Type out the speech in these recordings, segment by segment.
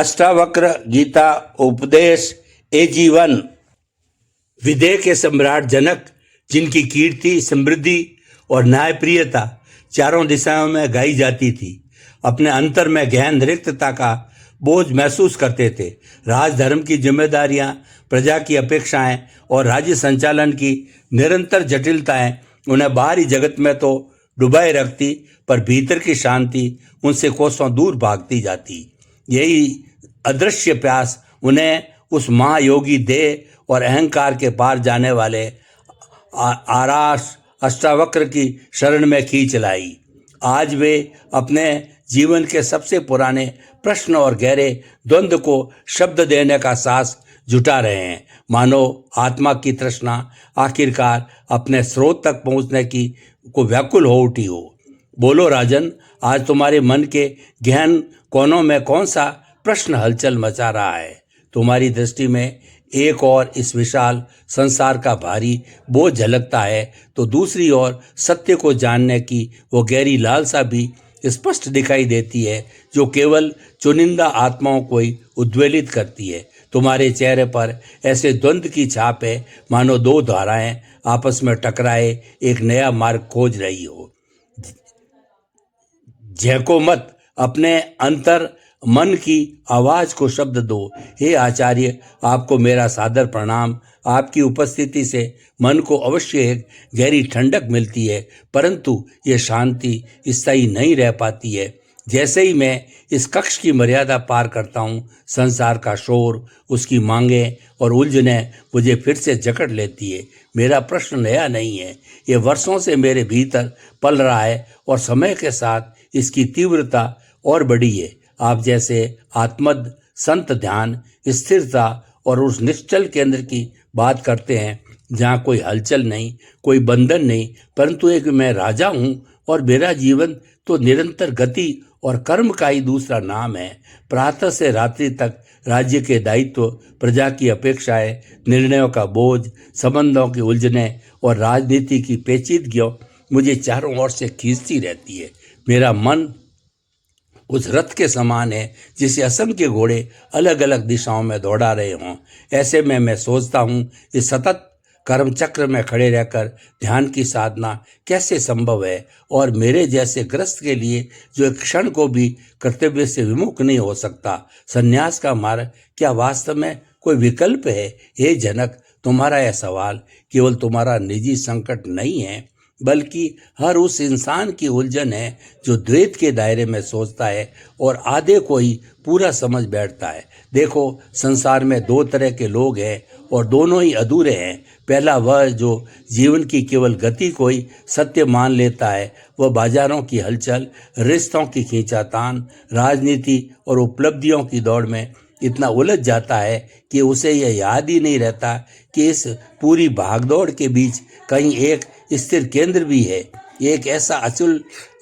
अष्टावक्र गीता उपदेश ए जीवन। विदेह के सम्राट जनक, जिनकी कीर्ति, समृद्धि और न्यायप्रियता चारों दिशाओं में गाई जाती थी, अपने अंतर में गहन रिक्तता का बोझ महसूस करते थे। राजधर्म की जिम्मेदारियां, प्रजा की अपेक्षाएं और राज्य संचालन की निरंतर जटिलताएं उन्हें बाहरी जगत में तो डुबाए रखती, पर भीतर की शांति उनसे कोसों दूर भागती जाती। यही अदृश्य प्यास उन्हें उस महायोगी देह और अहंकार के पार जाने वाले आरास अष्टावक्र की शरण में खींच लाई। आज वे अपने जीवन के सबसे पुराने प्रश्न और गहरे द्वंद्व को शब्द देने का साहस जुटा रहे हैं, मानो आत्मा की तृष्णा आखिरकार अपने स्रोत तक पहुंचने की को व्याकुल हो उठी हो। बोलो राजन, आज तुम्हारे मन के गहन कोनों में कौन सा प्रश्न हलचल मचा रहा है? तुम्हारी दृष्टि में एक और इस विशाल संसार का भारी बोझ झलकता है, तो दूसरी ओर सत्य को जानने की वो गहरी लालसा भी स्पष्ट दिखाई देती है, जो केवल चुनिंदा आत्माओं को ही उद्वेलित करती है। तुम्हारे चेहरे पर ऐसे द्वंद्व की छाप है, मानो दो धाराएं आपस में टकराए एक नया मार्ग खोज रही हो। झेको मत, अपने अंतर मन की आवाज को शब्द दो। हे आचार्य, आपको मेरा सादर प्रणाम। आपकी उपस्थिति से मन को अवश्य एक गहरी ठंडक मिलती है, परंतु ये शांति स्थायी नहीं रह पाती है। जैसे ही मैं इस कक्ष की मर्यादा पार करता हूँ, संसार का शोर, उसकी मांगें और उलझनें मुझे फिर से जकड़ लेती है। मेरा प्रश्न नया नहीं है, ये वर्षों से मेरे भीतर पल रहा है और समय के साथ इसकी तीव्रता और बढ़ी है। आप जैसे आत्मद संत ध्यान, स्थिरता और उस निश्चल केंद्र की बात करते हैं, जहाँ कोई हलचल नहीं, कोई बंधन नहीं, परंतु एक मैं राजा हूँ और मेरा जीवन तो निरंतर गति और कर्म का ही दूसरा नाम है। प्रातः से रात्रि तक राज्य के दायित्व, प्रजा की अपेक्षाएं, निर्णयों का बोझ, संबंधों की उलझनें और राजनीति की पेचीदगियों मुझे चारों ओर से खींचती रहती है। मेरा मन उस रथ के समान है जिसे असंख्य घोड़े अलग अलग दिशाओं में दौड़ा रहे हों। ऐसे में मैं सोचता हूँ, इस सतत कर्म चक्र में खड़े रहकर ध्यान की साधना कैसे संभव है, और मेरे जैसे ग्रस्त के लिए जो एक क्षण को भी कर्तव्य से विमुख नहीं हो सकता। संन्यास का मार्ग क्या वास्तव में कोई विकल्प है? हे जनक, तुम्हारा यह सवाल केवल तुम्हारा निजी संकट नहीं है, बल्कि हर उस इंसान की उलझन है जो द्वैत के दायरे में सोचता है और आधे को ही पूरा समझ बैठता है। देखो, संसार में दो तरह के लोग हैं और दोनों ही अधूरे हैं। पहला वह जो जीवन की केवल गति को ही सत्य मान लेता है। वह बाजारों की हलचल, रिश्तों की खींचातान, राजनीति और उपलब्धियों की दौड़ में इतना उलझ जाता है कि उसे यह याद ही नहीं रहता कि इस पूरी भागदौड़ के बीच कहीं एक स्थिर केंद्र भी है, एक ऐसा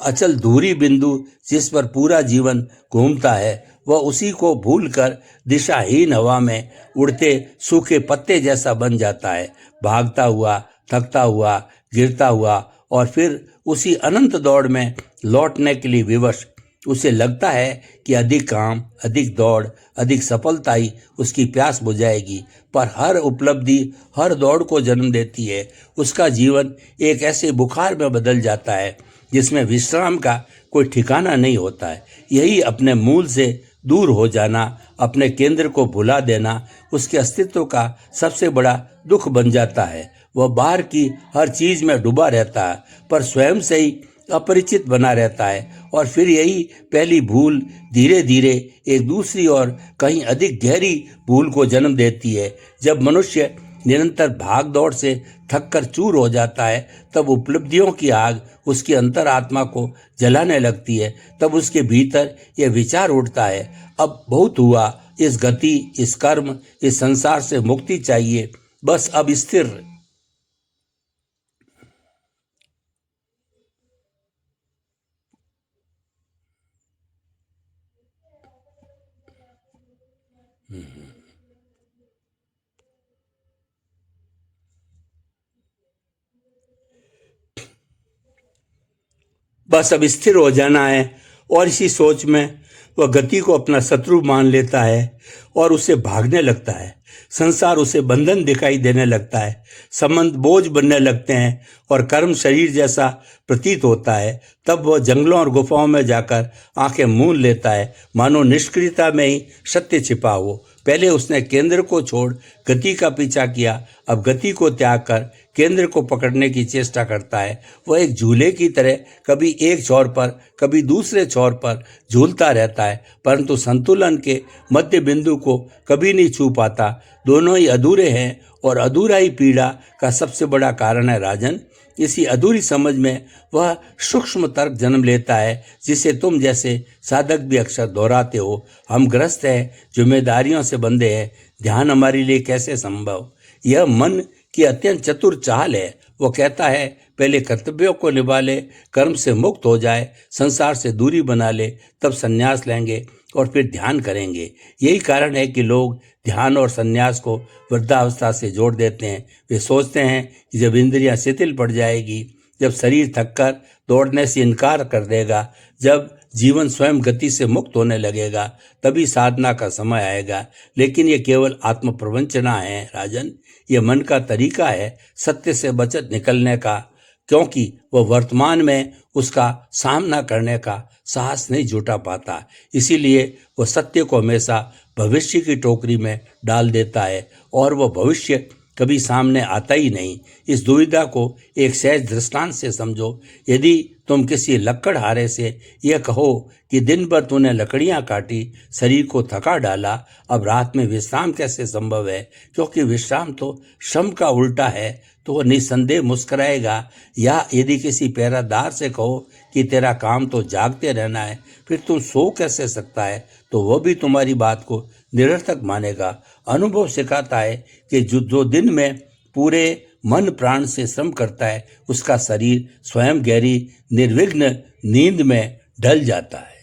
अचल धुरी बिंदु जिस पर पूरा जीवन घूमता है। वह उसी को भूलकर दिशाहीन हवा में उड़ते सूखे पत्ते जैसा बन जाता है, भागता हुआ, थकता हुआ, गिरता हुआ और फिर उसी अनंत दौड़ में लौटने के लिए विवश। उसे लगता है कि अधिक काम, अधिक दौड़, अधिक सफलता ही उसकी प्यास बुझाएगी, पर हर उपलब्धि हर दौड़ को जन्म देती है। उसका जीवन एक ऐसे बुखार में बदल जाता है जिसमें विश्राम का कोई ठिकाना नहीं होता है। यही अपने मूल से दूर हो जाना, अपने केंद्र को भुला देना, उसके अस्तित्व का सबसे बड़ा दुख बन जाता है। वह बाहर की हर चीज में डूबा रहता है, पर स्वयं से ही अपरिचित बना रहता है, और फिर यही पहली भूल धीरे धीरे एक दूसरी और कहीं अधिक गहरी भूल को जन्म देती है। जब मनुष्य निरंतर भाग दौड़ से थककर चूर हो जाता है, तब उपलब्धियों की आग उसकी अंतरात्मा को जलाने लगती है। तब उसके भीतर यह विचार उठता है, अब बहुत हुआ, इस गति, इस कर्म, इस संसार से मुक्ति चाहिए, बस अब स्थिर। बस अब स्थिर हो जाना है और इसी सोच में वह गति को अपना शत्रु मान लेता है और उसे भागने लगता है। संसार उसे बंधन दिखाई देने लगता है, संबंध बोझ बनने लगते हैं और कर्म शरीर जैसा प्रतीत होता है। तब वह जंगलों और गुफाओं में जाकर आंखें मूंद लेता है, मानो निष्क्रियता में ही सत्य छिपा हो। पहले उसने केंद्र को छोड़ गति का पीछा किया, अब गति को त्याग कर केंद्र को पकड़ने की चेष्टा करता है। वह एक झूले की तरह कभी एक छोर पर कभी दूसरे छोर पर झूलता रहता है, परंतु संतुलन के मध्य बिंदु को कभी नहीं छू पाता। दोनों ही अधूरे हैं और अधूरा ही पीड़ा का सबसे बड़ा कारण है राजन। इसी अधूरी समझ में वह सूक्ष्म तर्क जन्म लेता है, जिसे तुम जैसे साधक भी अक्सर दोहराते हो। हम ग्रस्त हैं, जिम्मेदारियों से बंधे हैं, ध्यान हमारे लिए कैसे संभव। यह मन की अत्यंत चतुर चाल है। वो कहता है पहले कर्तव्यों को निभा ले, कर्म से मुक्त हो जाए, संसार से दूरी बना ले, तब संन्यास लेंगे और फिर ध्यान करेंगे। यही कारण है कि लोग ध्यान और संन्यास को वृद्धावस्था से जोड़ देते हैं। वे सोचते हैं कि जब इंद्रियां शिथिल पड़ जाएगी, जब शरीर थककर दौड़ने से इनकार कर देगा, जब जीवन स्वयं गति से मुक्त होने लगेगा, तभी साधना का समय आएगा। लेकिन ये केवल आत्म प्रवंचना है राजन। ये मन का तरीका है सत्य से बचत निकलने का, क्योंकि वह वर्तमान में उसका सामना करने का साहस नहीं जुटा पाता। इसीलिए वह सत्य को हमेशा भविष्य की टोकरी में डाल देता है और वह भविष्य कभी सामने आता ही नहीं। इस दुविधा को एक सहज दृष्टांत से समझो। यदि तुम किसी लकड़हारे से यह कहो कि दिन भर तूने लकड़ियां काटी, शरीर को थका डाला, अब रात में विश्राम कैसे संभव है, क्योंकि विश्राम तो श्रम का उल्टा है, तो वह निसंदेह मुस्कुराएगा। या यदि किसी पहरेदार से कहो कि तेरा काम तो जागते रहना है, फिर तुम सो कैसे सकता है, तो वह भी तुम्हारी बात को निरर्थक मानेगा। अनुभव सिखाता है कि जो दिन में पूरे मन प्राण से श्रम करता है, उसका शरीर स्वयं गहरी निर्विघ्न नींद में ढल जाता है।